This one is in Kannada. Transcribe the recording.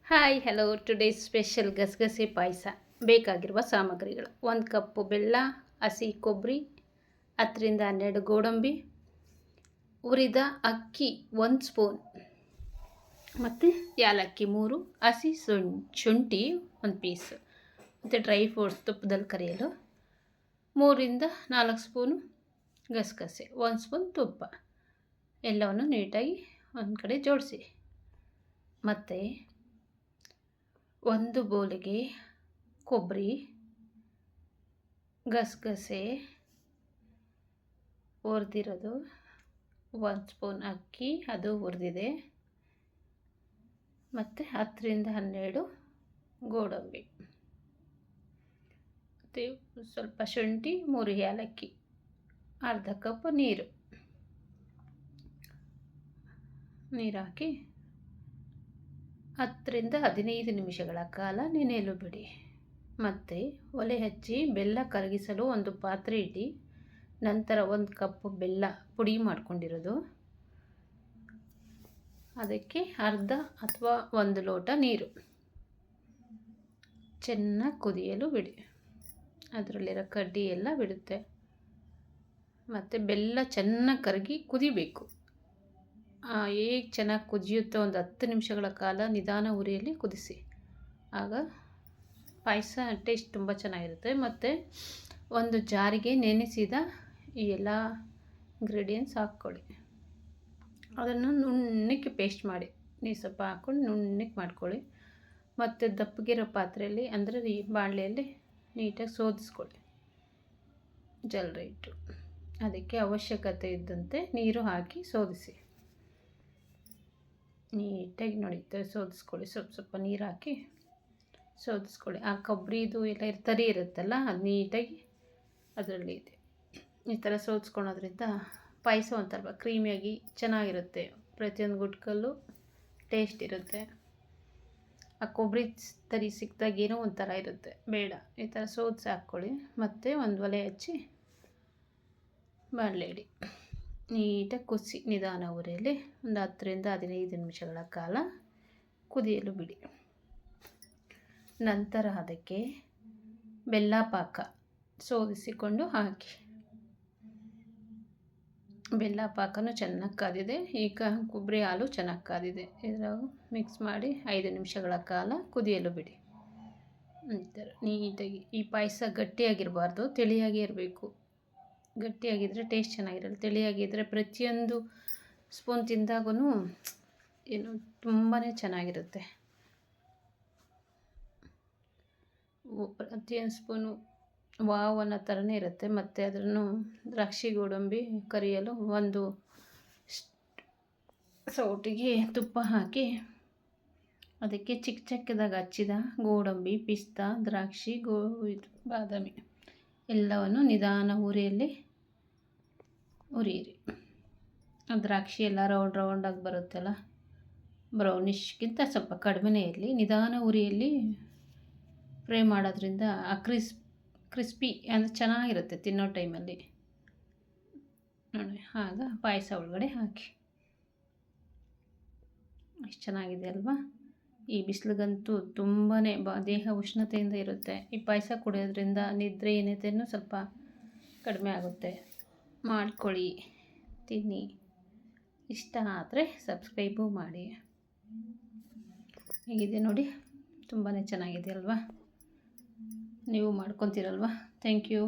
ಹಾಯ್ ಹಲೋ ಟುಡೇ ಸ್ಪೆಷಲ್ ಗಸಗಸೆ ಪಾಯಸ. ಬೇಕಾಗಿರುವ ಸಾಮಗ್ರಿಗಳು: 1 ಕಪ್ಪು ಬೆಲ್ಲ, ಹಸಿ ಕೊಬ್ಬರಿ 10-12 ಗೋಡಂಬಿ, ಹುರಿದ ಅಕ್ಕಿ 1 ಸ್ಪೂನ್, ಮತ್ತು ಏಲಕ್ಕಿ 3, ಹಸಿ ಶುಂಠಿ 1 ಪೀಸ್, ಮತ್ತು ಡ್ರೈ ಫ್ರೂಟ್ಸ್ ತುಪ್ಪದಲ್ಲಿ ಕರಿಯಲು 3-4 ಸ್ಪೂನು ಗಸಗಸೆ, 1 ಸ್ಪೂನ್ ತುಪ್ಪ. ಎಲ್ಲವನ್ನು ನೀಟಾಗಿ ಒಂದು ಕಡೆ ಜೋಡಿಸಿ. ಮತ್ತು 1 ಬೌಲಿಗೆ ಕೊಬ್ಬರಿ, ಗಸಗಸೆ ಹುರಿದಿರೋದು, 1 ಸ್ಪೂನ್ ಅಕ್ಕಿ ಅದು ಹುರಿದಿದೆ, ಮತ್ತು 10-12 ಗೋಡಂಬಿ, ಮತ್ತು ಸ್ವಲ್ಪ ಶುಂಠಿ, 3 ಏಲಕ್ಕಿ, ಅರ್ಧ ಕಪ್ ನೀರು ಹಾಕಿ 10-15 ನಿಮಿಷಗಳ ಕಾಲ ನೆನೆಯಲು ಬಿಡಿ. ಮತ್ತು ಒಲೆ ಹಚ್ಚಿ ಬೆಲ್ಲ ಕರಗಿಸಲು ಒಂದು ಪಾತ್ರೆ ಇಡಿ. ನಂತರ 1 ಕಪ್ ಬೆಲ್ಲ ಪುಡಿ ಮಾಡಿಕೊಂಡಿರೋದು, ಅದಕ್ಕೆ ಅರ್ಧ ಅಥವಾ 1 ಲೋಟ ನೀರು ಚೆನ್ನಾಗಿ ಕುದಿಯಲು ಬಿಡಿ. ಅದರಲ್ಲಿರೋ ಕಡ್ಡಿ ಎಲ್ಲ ಬಿಡುತ್ತೆ. ಮತ್ತು ಬೆಲ್ಲ ಚೆನ್ನಾಗಿ ಕರಗಿ ಕುದಿಬೇಕು. ಹೇಗೆ ಚೆನ್ನಾಗಿ ಕುದಿಯುತ್ತೋ ಒಂದು 10 ನಿಮಿಷಗಳ ಕಾಲ ನಿಧಾನ ಉರಿಯಲ್ಲಿ ಕುದಿಸಿ. ಆಗ ಪಾಯಸ ಟೇಸ್ಟ್ ತುಂಬ ಚೆನ್ನಾಗಿರುತ್ತೆ. ಮತ್ತು ಒಂದು ಜಾರಿಗೆ ನೆನೆಸಿದ ಈ ಎಲ್ಲ ಇಂಗ್ರೀಡಿಯೆಂಟ್ಸ್ ಹಾಕ್ಕೊಳ್ಳಿ. ಅದನ್ನು ನುಣ್ಣಕ್ಕೆ ಪೇಸ್ಟ್ ಮಾಡಿ, ನೀರು ಸ್ವಲ್ಪ ಹಾಕ್ಕೊಂಡು ನುಣ್ಣಕ್ಕೆ ಮಾಡ್ಕೊಳ್ಳಿ. ಮತ್ತು ದಪ್ಪಗಿರೋ ಪಾತ್ರೆಯಲ್ಲಿ, ಅಂದರೆ ಈ ಬಾಣಲೆಯಲ್ಲಿ ನೀಟಾಗಿ ಸೋದಿಸ್ಕೊಳ್ಳಿ. ಜಲ್ದಿ ಇಟ್ಟು ಅದಕ್ಕೆ ಅವಶ್ಯಕತೆ ಇದ್ದಂತೆ ನೀರು ಹಾಕಿ ಸೋದಿಸಿ. ನೀಟಾಗಿ ನೋಡಿ ಸೋದಿಸ್ಕೊಳ್ಳಿ. ಸ್ವಲ್ಪ ನೀರು ಹಾಕಿ ಸೋದಿಸ್ಕೊಳ್ಳಿ. ಆ ಕೊಬ್ಬರಿದು ಎಲ್ಲ ತರಿ ಇರುತ್ತಲ್ಲ, ಅದು ನೀಟಾಗಿ ಅದರಲ್ಲಿ ಇದೆ. ಈ ಥರ ಸೋದಿಸ್ಕೊಳೋದ್ರಿಂದ ಪಾಯಸ ಒಂಥರ ಕ್ರೀಮಿಯಾಗಿ ಚೆನ್ನಾಗಿರುತ್ತೆ. ಪ್ರತಿಯೊಂದು ಗುಟ್ಕಲ್ಲೂ ಟೇಸ್ಟ್ ಇರುತ್ತೆ. ಆ ಕೊಬ್ಬರಿ ತರಿ ಸಿಕ್ಕಿದಾಗ ಏನೋ ಒಂಥರ ಇರುತ್ತೆ, ಬೇಡ. ಈ ಥರ ಸೋದಿಸಿ ಹಾಕ್ಕೊಳ್ಳಿ. ಮತ್ತು ಒಂದು ಒಲೆ ಹಚ್ಚಿ ಬಾಣಲೆ ಇಡಿ. ನೀಟಾಗಿ ಕುದಿಸಿ ನಿಧಾನ ಉರಿಯಲ್ಲಿ ಒಂದು 10-15 ನಿಮಿಷಗಳ ಕಾಲ ಕುದಿಯಲು ಬಿಡಿ. ನಂತರ ಅದಕ್ಕೆ ಬೆಲ್ಲ ಪಾಕ ಸೋದಿಸಿಕೊಂಡು ಹಾಕಿ. ಬೆಲ್ಲ ಪಾಕನೂ ಚೆನ್ನಾಗಿ ಕಾದಿದೆ. ಈಗ ಕೊಬ್ಬರಿ ಹಾಲು ಚೆನ್ನಾಗಿ ಕಾದಿದೆ. ಇದ್ರಾಗ ಮಿಕ್ಸ್ ಮಾಡಿ 5 ನಿಮಿಷಗಳ ಕಾಲ ಕುದಿಯಲು ಬಿಡಿ. ನಂತರ ನೀಟಾಗಿ ಈ ಪಾಯಸ ಗಟ್ಟಿಯಾಗಿರಬಾರ್ದು, ತಿಳಿಯಾಗೇ ಇರಬೇಕು. ಗಟ್ಟಿಯಾಗಿದ್ದರೆ ಟೇಸ್ಟ್ ಚೆನ್ನಾಗಿರಲ್ಲ. ತಿಳಿಯಾಗಿದ್ದರೆ ಪ್ರತಿಯೊಂದು ಸ್ಪೂನ್ ತಿಂದಾಗೂ ಏನು ತುಂಬಾ ಚೆನ್ನಾಗಿರುತ್ತೆ. ಪ್ರತಿಯೊಂದು ಸ್ಪೂನು ವಾವ್ ಅನ್ನೋ ಥರನೇ ಇರುತ್ತೆ. ಮತ್ತು ಅದನ್ನು ದ್ರಾಕ್ಷಿ ಗೋಡಂಬಿ ಕರಿಯಲು ಒಂದು ಸೌಟಿಗೆ ತುಪ್ಪ ಹಾಕಿ, ಅದಕ್ಕೆ ಚಿಕ್ಕದಾಗಿ ಹಚ್ಚಿದ ಗೋಡಂಬಿ, ಪಿಸ್ತಾ, ದ್ರಾಕ್ಷಿ, ಬಾದಾಮಿ ಎಲ್ಲವನ್ನು ನಿಧಾನ ಉರಿಯಲ್ಲಿ ಉರಿಯಿರಿ. ದ್ರಾಕ್ಷಿ ಎಲ್ಲ ರೌಂಡಾಗಿ ಬರುತ್ತಲ್ಲ, ಬ್ರೌನಿಷ್ಗಿಂತ ಸ್ವಲ್ಪ ಕಡಿಮೆನೇ ಇರಲಿ. ನಿಧಾನ ಉರಿಯಲ್ಲಿ ಫ್ರೈ ಮಾಡೋದ್ರಿಂದ ಆ ಕ್ರಿಸ್ಪಿ ಅಂದರೆ ಚೆನ್ನಾಗಿರುತ್ತೆ ತಿನ್ನೋ ಟೈಮಲ್ಲಿ. ನೋಡಿ, ಆಗ ಪಾಯಸ ಒಳಗಡೆ ಹಾಕಿ. ಎಷ್ಟು ಚೆನ್ನಾಗಿದೆ ಅಲ್ವಾ? ಈ ಬಿಸಿಲಿಗಂತೂ ತುಂಬಾ ದೇಹ ಉಷ್ಣತೆಯಿಂದ ಇರುತ್ತೆ. ಈ ಪಾಯಸ ಕುಡಿಯೋದ್ರಿಂದ ನಿದ್ರೆ ಏನಿದೆಯೂ ಸ್ವಲ್ಪ ಕಡಿಮೆ ಆಗುತ್ತೆ. ಮಾಡ್ಕೊಳ್ಳಿ, ತಿನ್ನಿ. ಇಷ್ಟ ಆದರೆ ಸಬ್ಸ್ಕ್ರೈಬು ಮಾಡಿ. ಹೇಗಿದೆ ನೋಡಿ, ತುಂಬಾ ಚೆನ್ನಾಗಿದೆ ಅಲ್ವಾ? ನೀವು ಮಾಡ್ಕೊತೀರಲ್ವ? Thank you.